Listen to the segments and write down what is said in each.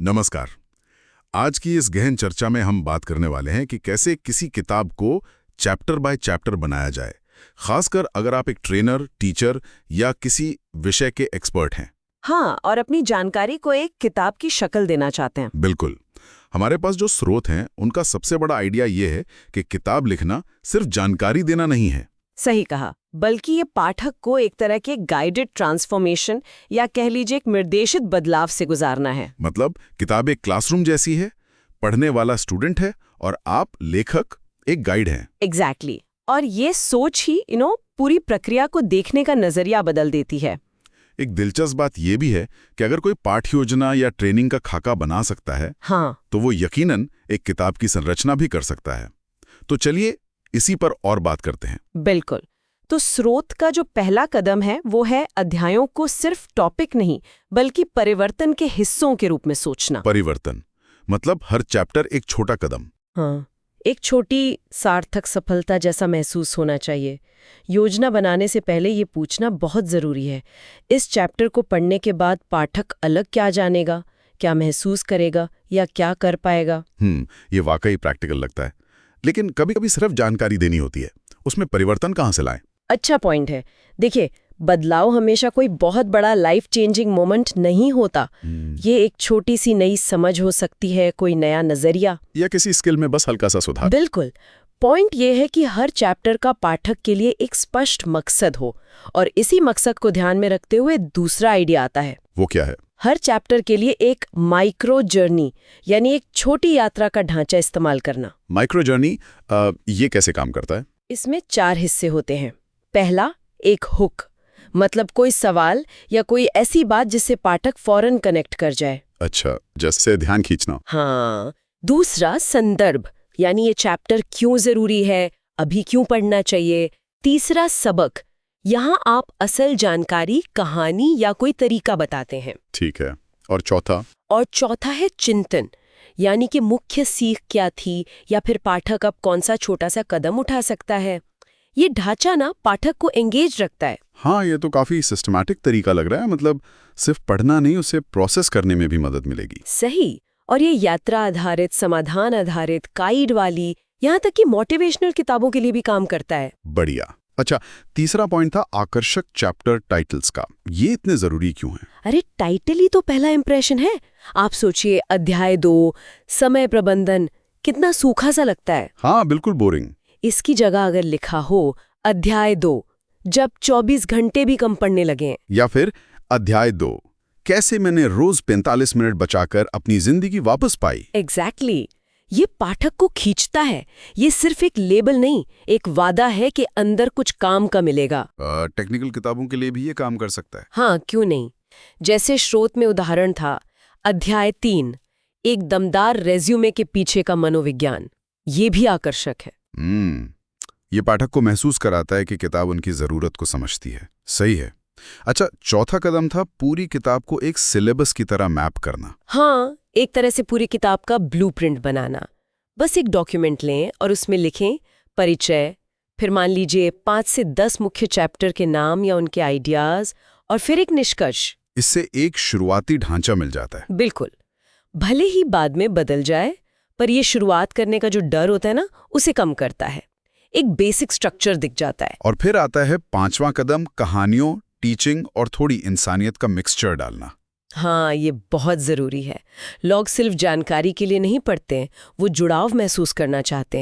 नमस्कार। आज की इस गहन चर्चा में हम बात करने वाले हैं कि कैसे किसी किताब को चैप्टर बाय चैप्टर बनाया जाए, खासकर अगर आप एक ट्रेनर, टीचर या किसी विषय के एक्सपर्ट हैं। हाँ, और अपनी जानकारी को एक किताब की शक्ल देना चाहते हैं। बिल्कुल। हमारे पास जो स्रोत हैं उनका सबसे बड़ा आइडिया ये है कि किताब लिखना सिर्फ जानकारी देना नहीं है। सही कहा, बल्कि ये पाठक को एक तरह के गाइडेड ट्रांसफॉर्मेशन या कह लीजिए एक निर्देशित बदलाव से गुजारना है। मतलब किताब एक क्लासरूम जैसी है, पढ़ने वाला स्टूडेंट है और आप लेखक एक गाइड हैं। एग्जैक्टली। और ये सोच ही पूरी प्रक्रिया को देखने का नजरिया बदल देती है। एक दिलचस्प बात यह भी है कि अगर कोई पाठ योजना या ट्रेनिंग का खाका बना सकता है, हाँ, तो वो यकीनन एक किताब की संरचना भी कर सकता है। तो चलिए इसी पर और बात करते हैं। बिल्कुल। तो स्रोत का जो पहला कदम है वो है अध्यायों को सिर्फ टॉपिक नहीं बल्कि परिवर्तन के हिस्सों के रूप में सोचना। परिवर्तन मतलब हर चैप्टर एक छोटा कदम। हाँ, एक छोटी सार्थक सफलता जैसा महसूस होना चाहिए। योजना बनाने से पहले ये पूछना बहुत जरूरी है, इस चैप्टर को पढ़ने के बाद पाठक अलग क्या जानेगा, क्या महसूस करेगा या क्या कर पाएगा। ये वाकई प्रैक्टिकल लगता है। लेकिन कभी-कभी सिर्फ जानकारी देनी होती है, उसमें परिवर्तन कहाँ से लाएं? अच्छा पॉइंट है। देखिए, बदलाव हमेशा कोई बहुत बड़ा लाइफ चेंजिंग मोमेंट नहीं होता। ये एक छोटी सी नई समझ हो सकती है, कोई नया नजरिया या किसी स्किल में बस हल्का सा सुधार। बिल्कुल। पॉइंट ये है कि हर चैप्टर का पाठक के लिए एक स्पष्ट मकसद हो, और इसी मकसद को ध्यान में रखते हुए दूसरा आइडिया आता है। वो क्या है? हर चैप्टर के लिए एक माइक्रो जर्नी यानी एक छोटी यात्रा का ढांचा इस्तेमाल करना। माइक्रो जर्नी ये कैसे काम करता है? इसमें 4 हिस्से होते हैं। पहला, एक हुक, मतलब कोई सवाल या कोई ऐसी बात जिससे पाठक फौरन कनेक्ट कर जाए। अच्छा, जैसे ध्यान खींचना। हाँ। दूसरा, संदर्भ, यानी ये चैप्टर क्यों जरूरी है, अभी क्यों पढ़ना चाहिए। तीसरा, सबक, यहाँ आप असल जानकारी, कहानी या कोई तरीका बताते हैं। ठीक है। और चौथा? और चौथा है चिंतन, यानी कि मुख्य सीख क्या थी या फिर पाठक अब कौन सा छोटा सा कदम उठा सकता है। ये ढांचा ना पाठक को एंगेज रखता है। हाँ, ये तो काफी सिस्टमैटिक तरीका लग रहा है। मतलब सिर्फ पढ़ना नहीं, उसे प्रोसेस करने में भी मदद मिलेगी। सही। और ये यात्रा आधारित, समाधान आधारित, गाइड वाली, यहाँ तक कि मोटिवेशनल किताबों के लिए भी काम करता है। बढ़िया। अच्छा, तीसरा पॉइंट था आकर्षक चैप्टर टाइटल्स का। ये इतने जरूरी क्यों हैं? अरे, टाइटल ही तो पहला इंप्रेशन है। आप सोचिए, अध्याय 2, समय प्रबंधन, कितना सूखा सा लगता है। हाँ, बिल्कुल बोरिंग। इसकी जगह अगर लिखा हो अध्याय 2, जब 24 घंटे भी कम पड़ने लगे, या फिर अध्याय 2, कैसे मैंने रोज 45 मिनट बचाकर अपनी जिंदगी वापस पाई। एग्जैक्टली। ये पाठक को खींचता है। ये सिर्फ एक लेबल नहीं, एक वादा है कि अंदर कुछ काम का मिलेगा। टेक्निकल किताबों के लिए भी ये काम कर सकता है। हाँ, क्यों नहीं। जैसे स्रोत में उदाहरण था, अध्याय 3, एक दमदार रेज्यूमे के पीछे का मनोविज्ञान। ये भी आकर्षक है। ये पाठक को महसूस कराता है कि किताब उनकी जरूरत को समझती है। सही है। अच्छा, चौथा कदम था पूरी किताब को एक सिलेबस की तरह मैप करना। हाँ, एक तरह से पूरी किताब का ब्लूप्रिंट बनाना। बस एक डॉक्यूमेंट लें और उसमें लिखें परिचय, फिर मान लीजिए 5 से 10 मुख्य चैप्टर के नाम या उनके आइडियाज, और फिर एक निष्कर्ष। इससे एक शुरुआती ढांचा मिल जाता है। बिल्कुल। भले ही बाद में बदल जाए, पर यह शुरुआत करने का जो डर होता है ना, उसे कम करता है। एक बेसिक स्ट्रक्चर दिख जाता है। और फिर आता है 5वां कदम, कहानियों, टीचिंग और थोड़ी इंसानियत का मिक्सचर डालना। हाँ, ये बहुत जरूरी है। लोग सिर्फ जानकारी के लिए नहीं पढ़ते हैं, वो जुड़ाव महसूस करना चाहते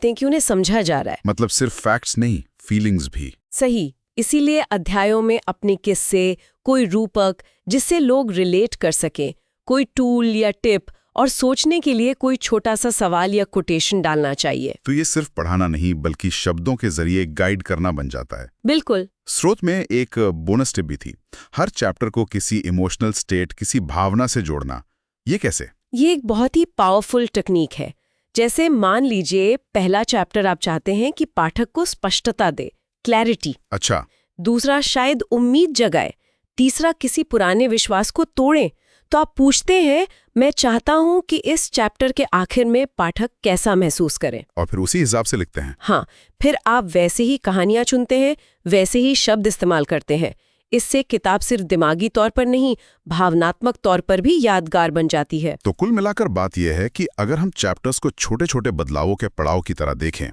हैं कि उन्हें समझा जा रहा है। मतलब सिर्फ फैक्ट्स नहीं, फीलिंग्स भी। सही। इसीलिए अध्यायों में अपने किस्से, कोई रूपक जिससे लोग रिलेट कर सकें, कोई टूल या टिप, और सोचने के लिए कोई छोटा सा सवाल या कोटेशन डालना चाहिए। तो ये सिर्फ पढ़ाना नहीं बल्कि शब्दों के जरिए गाइड करना बन जाता है। बिल्कुल। स्रोत में एक बोनस टिप भी थी, हर चैप्टर को किसी इमोशनल स्टेट, किसी भावना से जोड़ना। ये कैसे? ये एक बहुत ही पावरफुल टेक्निक है। जैसे मान लीजिए पहला चैप्टर आप चाहते हैं कि पाठक को स्पष्टता दे, क्लैरिटी। अच्छा। दूसरा शायद उम्मीद जगाए, तीसरा किसी पुराने विश्वास को तोड़े। तो आप पूछते हैं, मैं चाहता हूं कि इस चैप्टर के आखिर में पाठक कैसा महसूस करें, और फिर उसी हिसाब से लिखते हैं। हाँ, फिर आप वैसे ही कहानियां चुनते हैं, वैसे ही शब्द इस्तेमाल करते हैं। इससे किताब सिर्फ दिमागी तौर पर नहीं, भावनात्मक तौर पर भी यादगार बन जाती है। तो कुल मिलाकर बात यह है कि अगर हम चैप्टर्स को छोटे छोटे बदलावों के पड़ाव की तरह देखें,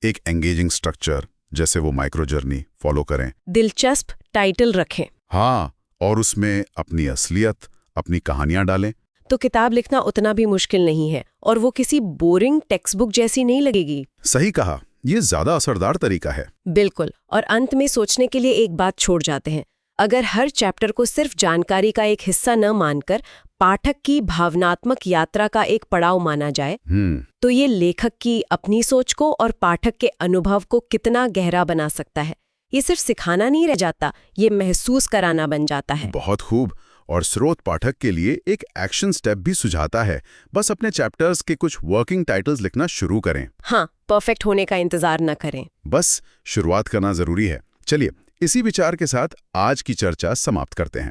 एक एंगेजिंग स्ट्रक्चर जैसे वो माइक्रो जर्नी फॉलो करें, दिलचस्प टाइटल रखें, हाँ, और उसमें अपनी असलियत, अपनी कहानियां डालें, तो किताब लिखना उतना भी मुश्किल नहीं है और वो किसी बोरिंग टेक्स्ट बुक जैसी नहीं लगेगी। सही कहा, ये ज्यादा असरदार तरीका है। बिल्कुल। और अंत में सोचने के लिए एक बात छोड़ जाते हैं। अगर हर चैप्टर को सिर्फ जानकारी का एक हिस्सा न मानकर पाठक की भावनात्मक यात्रा का एक पड़ाव माना जाए, तो ये लेखक की अपनी सोच को और पाठक के अनुभव को कितना गहरा बना सकता है। ये सिर्फ सिखाना नहीं रह जाता, ये महसूस कराना बन जाता है। बहुत खूब। और स्रोत पाठक के लिए एक एक्शन स्टेप भी सुझाता है, बस अपने चैप्टर्स के कुछ वर्किंग टाइटल्स लिखना शुरू करें। हाँ, परफेक्ट होने का इंतजार न करें, बस शुरुआत करना जरूरी है। चलिए, इसी विचार के साथ आज की चर्चा समाप्त करते हैं।